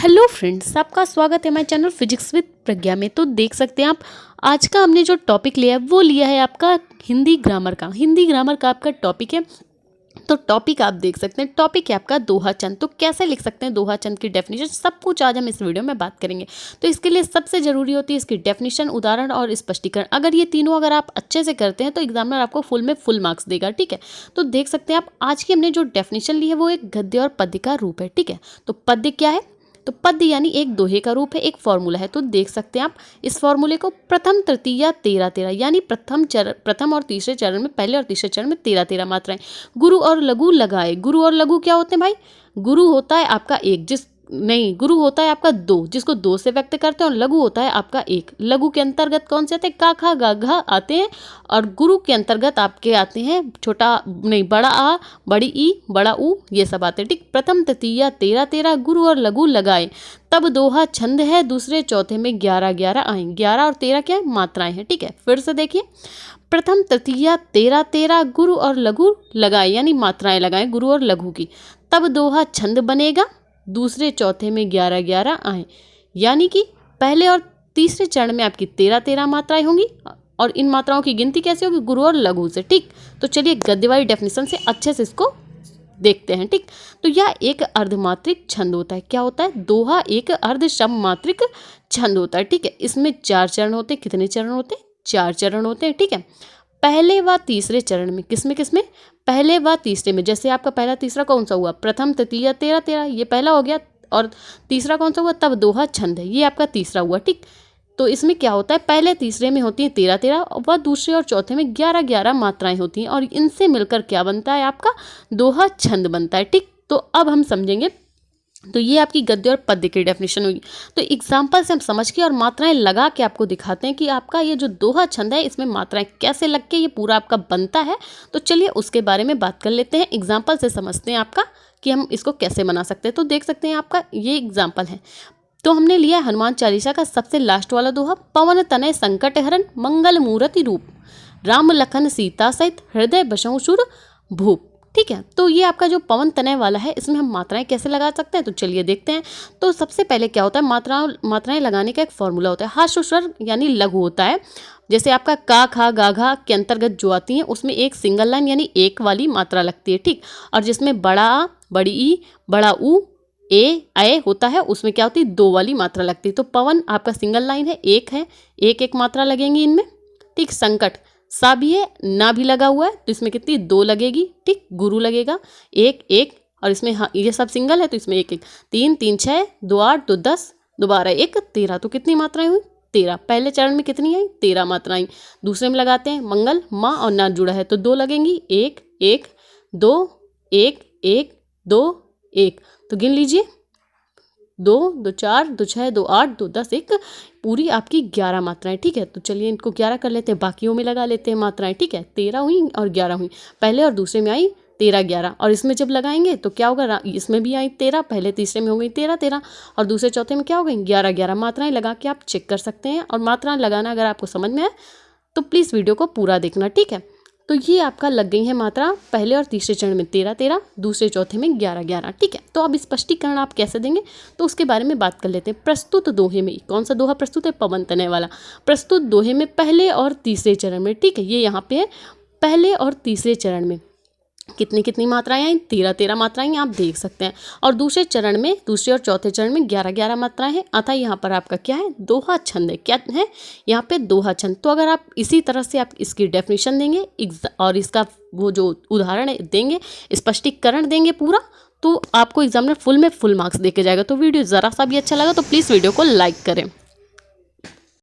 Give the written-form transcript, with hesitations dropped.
Hello friends, आपका स्वागत है हमारे चैनल फिजिक्स विद प्रज्ञा में। तो देख सकते हैं आप, आज का हमने जो टॉपिक लिया है वो लिया है आपका हिंदी ग्रामर का आपका टॉपिक है। तो टॉपिक आप देख सकते हैं, टॉपिक है आपका दोहा चंद। तो कैसे लिख सकते हैं दोहा चंद की डेफिनेशन, सब कुछ आज हम इस वीडियो में बात करेंगे। तो इसके लिए सबसे जरूरी होती है इसकी डेफिनेशन, उदाहरण और स्पष्टीकरण। अगर ये तीनों अगर आप अच्छे से करते हैं तो एग्जामिनर आपको फुल में फुल मार्क्स देगा। ठीक है, तो देख सकते हैं आप, आज की हमने जो डेफिनेशन ली है वो एक गद्य और पद्य का रूप है। ठीक है, तो पद्य क्या है? तो पद्य यानी एक दोहे का रूप है, एक फॉर्मूला है। तो देख सकते हैं आप, इस फॉर्मूले को प्रथम तृतीया 13-13 यानी प्रथम और तीसरे चरण में, पहले और तीसरे चरण में 13-13 मात्राएं। गुरु और लघु लगाए। गुरु और लघु क्या होते हैं भाई? गुरु होता है आपका एक, गुरु होता है आपका दो, जिसको दो से व्यक्त करते हैं, और लघु होता है आपका एक। लघु के अंतर्गत कौन से आते हैं? का खा गा घा आते हैं, और गुरु के अंतर्गत आपके आते हैं बड़ा आ, बड़ी ई, बड़ा ऊ, ये सब आते हैं। ठीक, प्रथम तृतीया 13-13 गुरु और लघु लगाए, तब दोहा छंद है, दूसरे चौथे में 11-11 आए। 11 और 13 क्या है? मात्राएं हैं। ठीक है, फिर से देखिए, प्रथम तृतीया 13-13 गुरु और लघु लगाए यानी मात्राएं लगाएं गुरु और लघु की, तब दोहा छंद बनेगा, दूसरे चौथे में 11-11 आए। यानी कि पहले और तीसरे चरण में आपकी 13-13 मात्राएं होंगी, और इन मात्राओं की गिनती कैसे होगी? गुरु और लघु से। ठीक, तो चलिए गद्य वाली डेफिनेशन से अच्छे से इसको देखते हैं। ठीक, तो यह एक अर्धमात्रिक छंद होता है। क्या होता है? दोहा एक अर्धसममात्रिक छंद होता है। ठीक है, इसमें 4 चरण होते हैं। कितने चरण होते हैं? 4 चरण होते हैं। ठीक है, पहले व तीसरे चरण में, किसमें? पहले व तीसरे में। जैसे आपका पहला तीसरा कौन सा हुआ? प्रथम तृतीया 13-13, ये पहला हो गया। और तीसरा कौन सा हुआ? तब दोहा छंद है, ये आपका तीसरा हुआ। ठीक, तो इसमें क्या होता है? पहले तीसरे में होती है 13-13 व दूसरे और चौथे में 11-11 मात्राएं होती हैं, और इनसे मिलकर क्या बनता है? आपका दोहा छंद बनता है। ठीक, तो अब हम समझेंगे। तो ये आपकी गद्य और पद्य की डेफिनेशन हुई। तो एग्जाम्पल से हम समझ के और मात्राएं लगा के आपको दिखाते हैं कि आपका ये जो दोहा छंद है इसमें मात्राएं कैसे लग के ये पूरा आपका बनता है। तो चलिए उसके बारे में बात कर लेते हैं, एग्जाम्पल से समझते हैं आपका कि हम इसको कैसे बना सकते हैं। तो देख सकते हैं आपका ये एग्जाम्पल है। तो हमने लिया हनुमान चालीसा का सबसे लास्ट वाला दोहा, पवन तनय संकट हरण मंगल मूर्ति रूप, राम लखन सीता सहित हृदय बसहु सुर भूप। ठीक है, तो ये आपका जो पवन तनय वाला है, इसमें हम मात्राएं कैसे लगा सकते हैं? तो चलिए देखते हैं। तो सबसे पहले क्या होता है? मात्राएं लगाने का एक फॉर्मूला होता है। हास्य स्वर यानी लघु होता है। जैसे आपका का खा गा घा के अंतर्गत जो आती है उसमें एक सिंगल लाइन यानी एक वाली मात्रा लगती है। ठीक, और जिसमें बड़ा आ, बड़ी ई, बड़ा ऊ, ए होता है, उसमें क्या होती है? 2 वाली मात्रा लगती है। तो पवन आपका सिंगल लाइन है, एक है, एक मात्रा लगेंगी इनमें। ठीक, संकट सा भी है, ना भी लगा हुआ है, तो इसमें कितनी? 2 लगेगी। ठीक, गुरु लगेगा एक, और इसमें हाँ ये सब सिंगल है तो इसमें एक 3 6 2 8 2 10 दोबारा 1 13। तो कितनी मात्राएं हुई? 13। पहले चरण में कितनी आई? 13 मात्राएं। दूसरे में लगाते हैं मंगल, माँ और ना जुड़ा है तो 2 लगेंगी। 1 2 1 2 1। तो गिन लीजिए, 2 2 4 2 6 2 8 2 10 1, पूरी आपकी 11 मात्राएं। ठीक है, तो चलिए इनको 11 कर लेते हैं, बाकियों में लगा लेते हैं मात्राएं। ठीक है, 13 हुई और 11 हुई। पहले और दूसरे में आई 13-11, और इसमें जब लगाएंगे तो क्या होगा? इसमें भी आई 13, पहले तीसरे में हो गई 13-13, और दूसरे चौथे में क्या हो गई? 11-11 मात्राएं लगा के आप चेक कर सकते हैं। और मात्रा लगाना अगर आपको समझ में आए तो प्लीज़ वीडियो को पूरा देखना। ठीक है, तो ये आपका लग गई है मात्रा पहले और तीसरे चरण में 13-13, दूसरे चौथे में 11-11। ठीक है, तो अब स्पष्टीकरण आप कैसे देंगे तो उसके बारे में बात कर लेते हैं। प्रस्तुत दोहे में, कौन सा दोहा प्रस्तुत है? पवन तनय वाला। प्रस्तुत दोहे में पहले और तीसरे चरण में, ठीक है, ये यहाँ पे है, पहले और तीसरे चरण में कितनी मात्राएं आई? 13-13 मात्राएं आप देख सकते हैं। और दूसरे चरण में, दूसरे और चौथे चरण में 11-11 मात्राएं हैं। अतः यहाँ पर आपका क्या है? दोहा छंद है। क्या है यहाँ पे? दोहा छंद। तो अगर आप इसी तरह से आप इसकी डेफिनेशन देंगे और इसका वो जो उदाहरण देंगे, स्पष्टीकरण देंगे पूरा, तो आपको एग्जामिनर फुल में फुल मार्क्स दे के जाएगा। तो वीडियो ज़रा सा भी अच्छा लगा तो प्लीज़ वीडियो को लाइक करें।